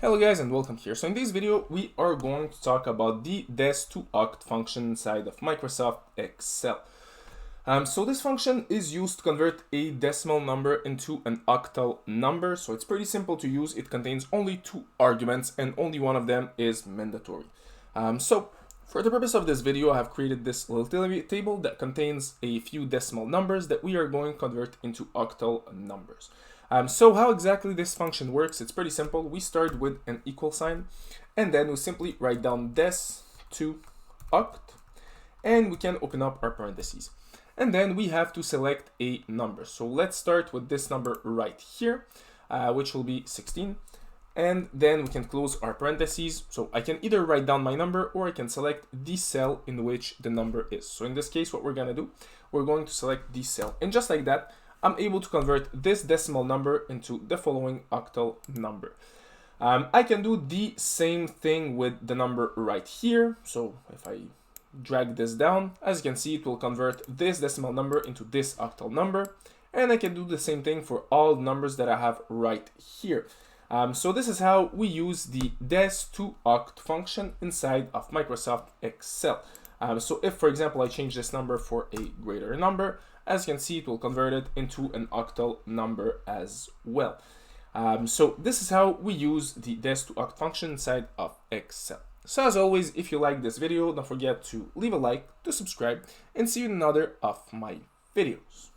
Hello guys and welcome here. So in this video we are going to talk about the DEC2OCT function inside of Microsoft Excel. So this function is used to convert a decimal number into an octal number. So it's pretty simple to use. It contains only two arguments and only one of them is mandatory. So for the purpose of this video, I have created this little table that contains a few decimal numbers that we are going to convert into octal numbers. So how exactly this function works, it's pretty simple. We start with an equal sign and then we simply write down DEC2OCT and we can open up our parentheses. And then we have to select a number. So let's start with this number right here, which will be 16. And then we can close our parentheses. So I can either write down my number or I can select the cell in which the number is. So in this case, what we're going to do, we're going to select the cell. And just like that, I'm able to convert this decimal number into the following octal number. I can do the same thing with the number right here. So if I drag this down, as you can see, it will convert this decimal number into this octal number. And I can do the same thing for all numbers that I have right here. So this is how we use the DEC2OCT function inside of Microsoft Excel. So if, for example, I change this number for a greater number, as you can see, it will convert it into an octal number as well. So this is how we use the DEC2OCT function inside of Excel. So as always, if you like this video, don't forget to leave a like, to subscribe, and see you in another of my videos.